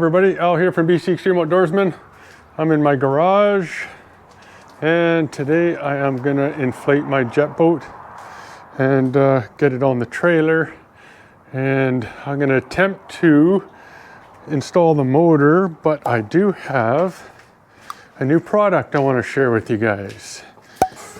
everybody, Al here from BCExtremeOutdoorsman. I'm in my garage and today I am gonna inflate my jet boat and get it on the trailer, and I'm gonna attempt to install the motor, but I do have a new product I want to share with you guys.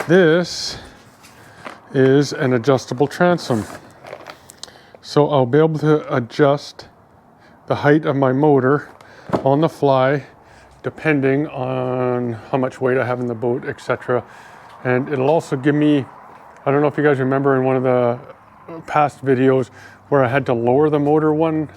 This is an adjustable transom, so I'll be able to adjust the height of my motor on the fly depending on how much weight I have in the boat, etc. And it'll also give me, I don't know if you guys remember in one of the past videos where I had to lower the motor one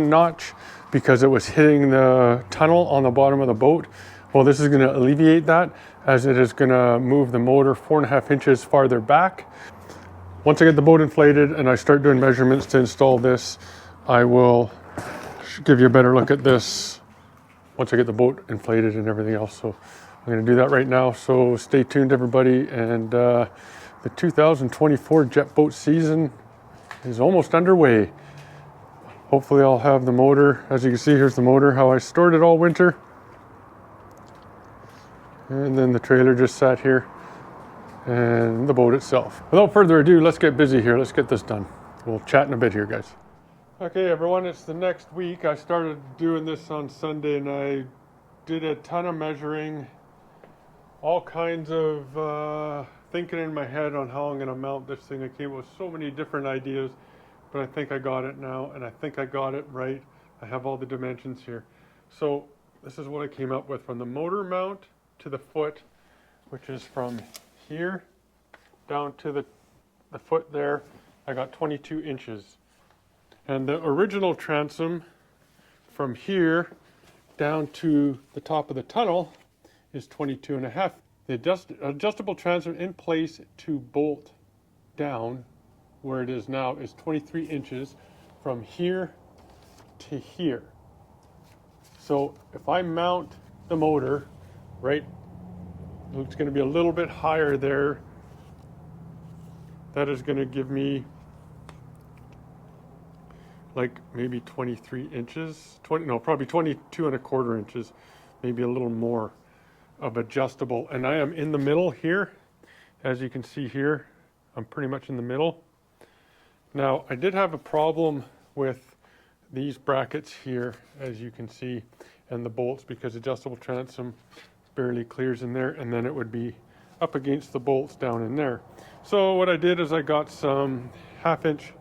notch because it was hitting the tunnel on the bottom of the boat. Well, this is going to alleviate that, as it is going to move the motor 4.5 inches farther back. Once I get the boat inflated and I start doing measurements to install this, I will give you a better look at this once I get the boat inflated and everything else. So I'm going to do that right now. So stay tuned, everybody. And the 2024 jet boat season is almost underway. Hopefully I'll have the motor. As you can see, here's the motor, how I stored it all winter. And then the trailer just sat here, and the boat itself. Without further ado, let's get busy here. Let's get this done. We'll chat in a bit here, guys. Okay, everyone, it's the next week. I started doing this on Sunday, and I did a ton of measuring, all kinds of thinking in my head on how I'm going to mount this thing. I came up with so many different ideas, but I think I got it now, and I think I got it right. I have all the dimensions here. So this is what I came up with. From the motor mount to the foot, which is from here down to the foot there, I got 22 inches. And the original transom from here down to the top of the tunnel is 22.5. The adjustable transom in place to bolt down where it is now is 23 inches from here to here. So if I mount the motor right, it's going to be a little bit higher there. That is going to give me like maybe 23 inches, probably 22.25 inches, maybe a little more of adjustable. And I am in the middle here. As you can see here, I'm pretty much in the middle. Now, I did have a problem with these brackets here, as you can see, and the bolts, because adjustable transom barely clears in there, and then it would be up against the bolts down in there. So what I did is I got some 1/2 inch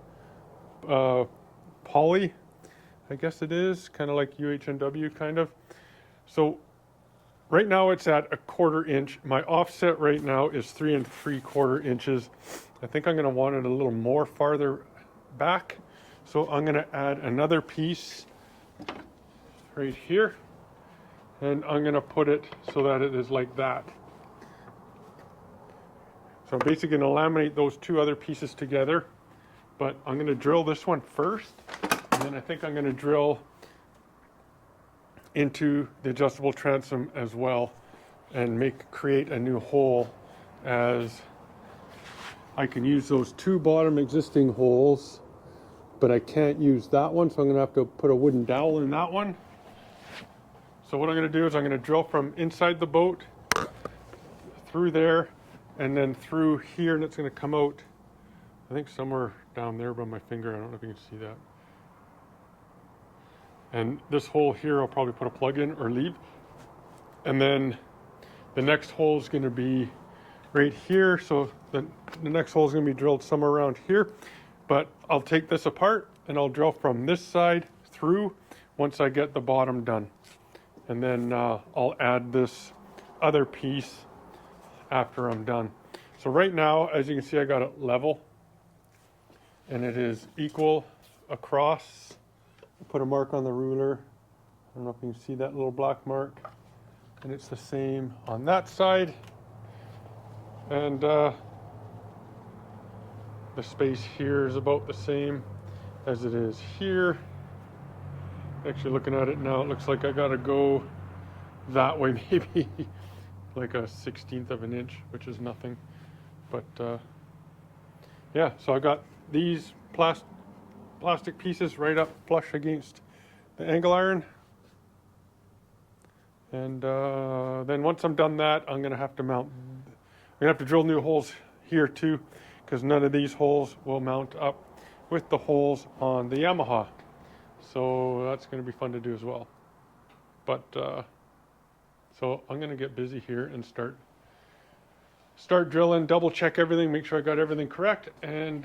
poly, I guess it is, kind of like UHNW kind of. So right now it's at 1/4 inch. My offset right now is 3 3/4 inches. I think I'm going to want it a little more farther back. So I'm going to add another piece right here, and I'm going to put it so that it is like that. So I'm basically going to laminate those two other pieces together, but I'm going to drill this one first, and then I think I'm going to drill into the adjustable transom as well and create a new hole, as I can use those two bottom existing holes, but I can't use that one, so I'm going to have to put a wooden dowel in that one. So what I'm going to do is I'm going to drill from inside the boat through there and then through here, and it's going to come out, I think, somewhere down there by my finger. I don't know if you can see that. And this hole here, I'll probably put a plug in or leave. And then the next hole is going to be right here. So the next hole is going to be drilled somewhere around here. But I'll take this apart and I'll drill from this side through once I get the bottom done. And then I'll add this other piece after I'm done. So right now, as you can see, I got it level, and it is equal across. Put a mark on the ruler. I don't know if you can see that little black mark. And it's the same on that side. And the space here is about the same as it is here. Actually, looking at it now, it looks like I gotta go that way, maybe like a 1/16 of an inch, which is nothing. But yeah, so I got these plastic pieces right up flush against the angle iron. And then once I'm done that, I'm gonna have to drill new holes here too, because none of these holes will mount up with the holes on the Yamaha. So that's gonna be fun to do as well. But so I'm gonna get busy here and start drilling, double check everything, make sure I got everything correct, and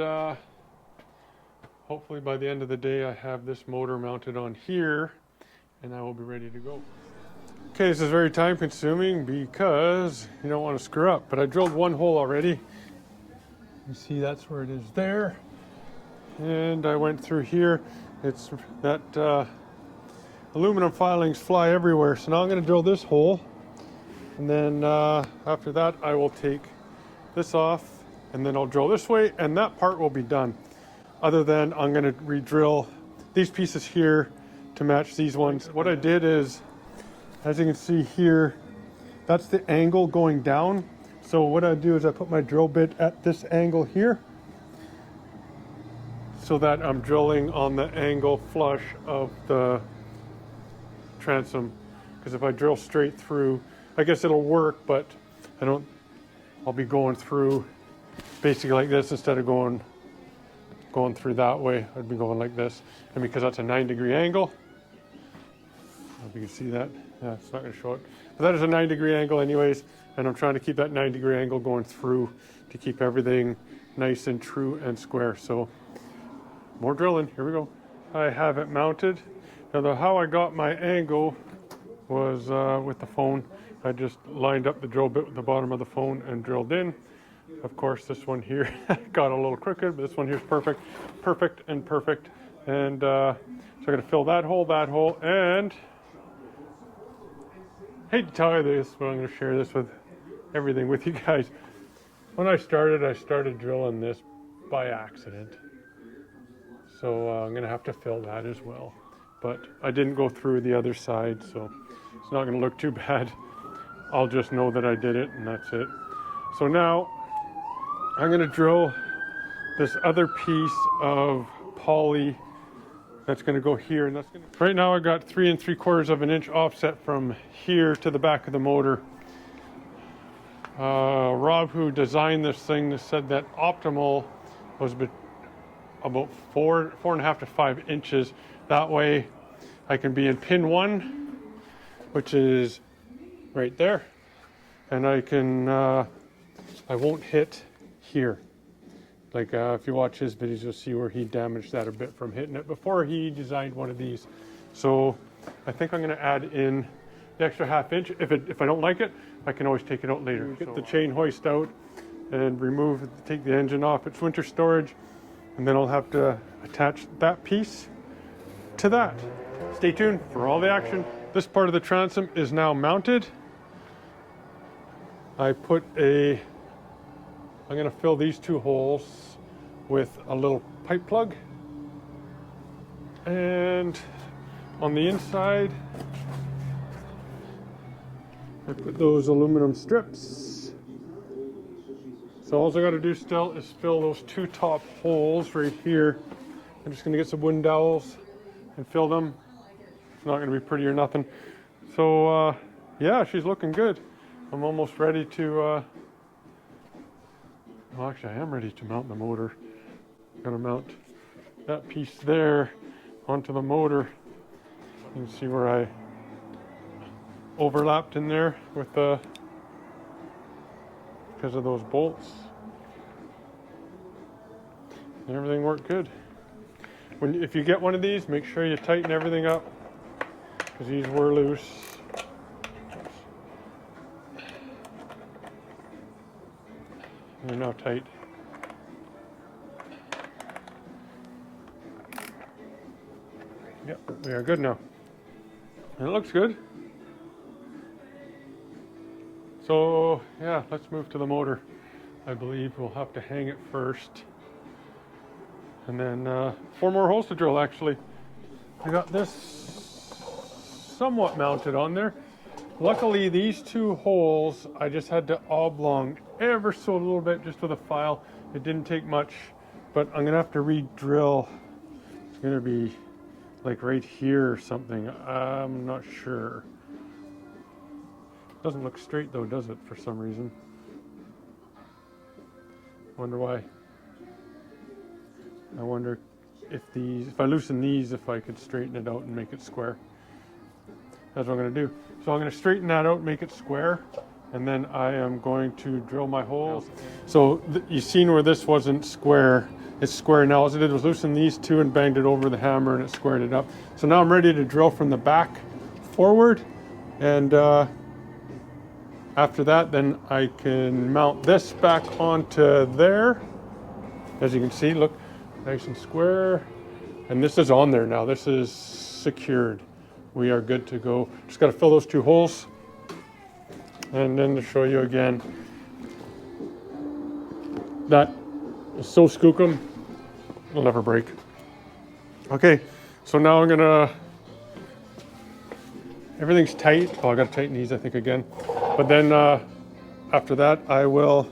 hopefully by the end of the day I have this motor mounted on here and I will be ready to go. Okay, this is very time consuming because you don't want to screw up, but I drilled one hole already. You see that's where it is there. And I went through here. It's that aluminum filings fly everywhere. So now I'm going to drill this hole. And then after that, I will take this off and then I'll drill this way and that part will be done. Other than I'm going to re-drill these pieces here to match these ones. What I did is, as you can see here, that's the angle going down. So what I do is I put my drill bit at this angle here so that I'm drilling on the angle flush of the transom. Because if I drill straight through, I guess it'll work, but I'll be going through basically like this instead of going through that way. I'd be going like this. And because that's a 9-degree angle, if you can see that, yeah, it's not going to show it. But that is a 9-degree angle anyways, and I'm trying to keep that 9-degree angle going through to keep everything nice and true and square. So more drilling, here we go. I have it mounted. Now how I got my angle was with the phone. I just lined up the drill bit with the bottom of the phone and drilled in. Of course, this one here got a little crooked, but this one here is perfect. And so I'm going to fill that hole, and hate to tell you this, but I'm going to share this with everything with you guys. When I started drilling this by accident. So I'm going to have to fill that as well. But I didn't go through the other side, so it's not going to look too bad. I'll just know that I did it, and that's it. So now I'm going to drill this other piece of poly that's going to go here, and that's going to... Right now I got 3 3/4 of an inch offset from here to the back of the motor. Rob, who designed this thing, said that optimal was about 4.5 to 5 inches. That way I can be in pin 1, which is right there, and I can I won't hit here. Like if you watch his videos, you'll see where he damaged that a bit from hitting it before he designed one of these. So I think I'm going to add in the extra 1/2 inch. If I don't like it, I can always take it out later. Get the chain hoist out and take the engine off its winter storage, and then I'll have to attach that piece to that. Stay tuned for all the action. This part of the transom is now mounted. I'm going to fill these 2 holes with a little pipe plug. And on the inside, I put those aluminum strips. So all I got to do still is fill those 2 top holes right here. I'm just going to get some wooden dowels and fill them. It's not going to be pretty or nothing. So yeah, she's looking good. I'm almost ready to well, actually I am ready to mount the motor. I'm going to mount that piece there onto the motor. You can see where I overlapped in there with because of those bolts. And everything worked good. If you get one of these, make sure you tighten everything up, because these were loose. They're now tight. Yep, we are good now. And it looks good. So yeah, let's move to the motor. I believe we'll have to hang it first. And then 4 more holes to drill actually. I got this somewhat mounted on there. Luckily these 2 holes, I just had to oblong ever so a little bit just with a file. It didn't take much, but I'm gonna have to re-drill. It's gonna be like right here or something. I'm not sure. Doesn't look straight though, does it, for some reason? Wonder why. I wonder if I loosen these, if I could straighten it out and make it square. That's what I'm going to do. So I'm going to straighten that out, make it square, and then I am going to drill my holes. So you've seen where this wasn't square. It's square now. All I did was loosen these two and banged it over the hammer and it squared it up. So now I'm ready to drill from the back forward, and after that then I can mount this back onto there. As you can see, look, nice and square. And this is on there now. This is secured. We are good to go. Just got to fill those two holes. And then to show you again, that is so skookum, it'll never break. Okay, so now I'm gonna, everything's tight. Oh, I gotta tighten these, I think, again. But then after that, I will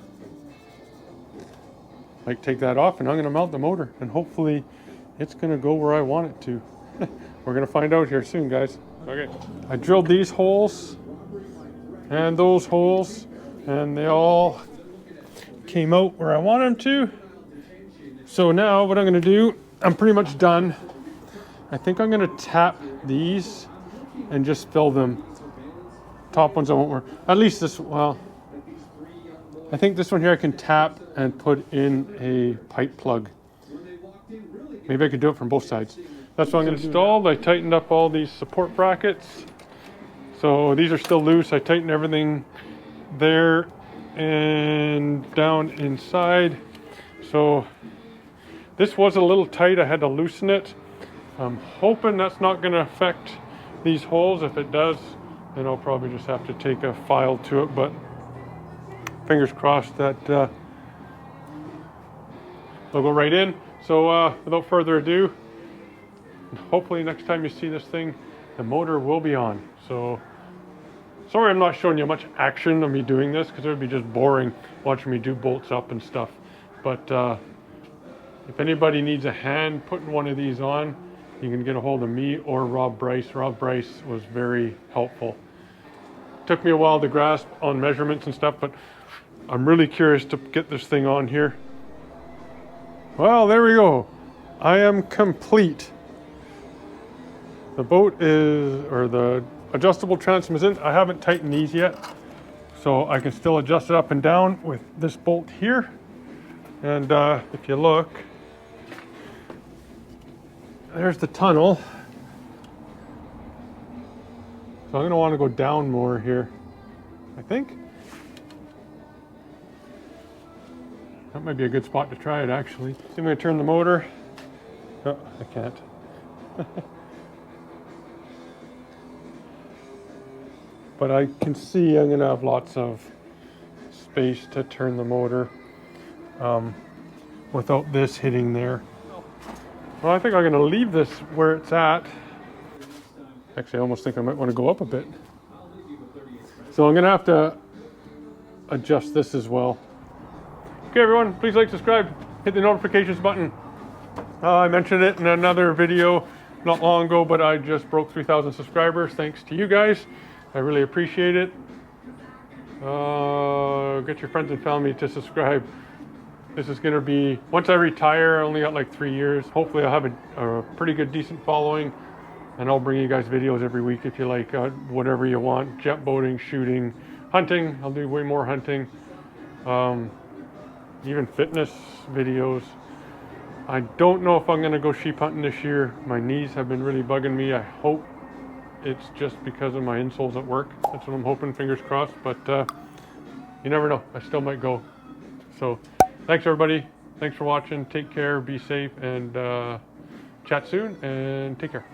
take that off and I'm gonna mount the motor, and hopefully it's gonna go where I want it to. We're gonna find out here soon, guys. Okay, I drilled these holes and those holes, and they all came out where I want them to. So now what I'm gonna do, I'm pretty much done. I think I'm gonna tap these and just fill them. Top ones I won't work. At least this, well, I think this one here I can tap and put in a pipe plug. Maybe I could do it from both sides. That's what I'm going to install. I tightened up all these support brackets. So these are still loose. I tightened everything there and down inside. So this was a little tight. I had to loosen it. I'm hoping that's not going to affect these holes. If it does, then I'll probably just have to take a file to it. But fingers crossed that they'll go right in. So without further ado, hopefully next time you see this thing, the motor will be on. So sorry I'm not showing you much action of me doing this, because it would be just boring watching me do bolts up and stuff. But if anybody needs a hand putting one of these on, you can get a hold of me or Rob Bryce. Rob Bryce was very helpful. Took me a while to grasp on measurements and stuff, but I'm really curious to get this thing on here. Well, there we go. I am complete. The boat is, or the adjustable transom is in. I haven't tightened these yet, so I can still adjust it up and down with this bolt here. And if you look, there's the tunnel. So I'm going to want to go down more here, I think. That might be a good spot to try it, actually. So I'm going to turn the motor. Oh, I can't. But I can see I'm going to have lots of space to turn the motor without this hitting there. Well, I think I'm going to leave this where it's at. Actually, I almost think I might want to go up a bit. So I'm going to have to adjust this as well. Okay, everyone, please like, subscribe, hit the notifications button. I mentioned it in another video not long ago, but I just broke 3,000 subscribers. Thanks to you guys. I really appreciate it. Get your friends and family to subscribe. This is going to be, once I retire, I only got like 3 years. Hopefully I'll have a pretty good, decent following. And I'll bring you guys videos every week if you like, whatever you want. Jet boating, shooting, hunting. I'll do way more hunting. Even fitness videos. I don't know if I'm going to go sheep hunting this year. My knees have been really bugging me. I hope it's just because of my insoles at work. That's what I'm hoping, fingers crossed. But you never know. I still might go. So thanks, everybody. Thanks for watching. Take care. Be safe. And chat soon. And take care.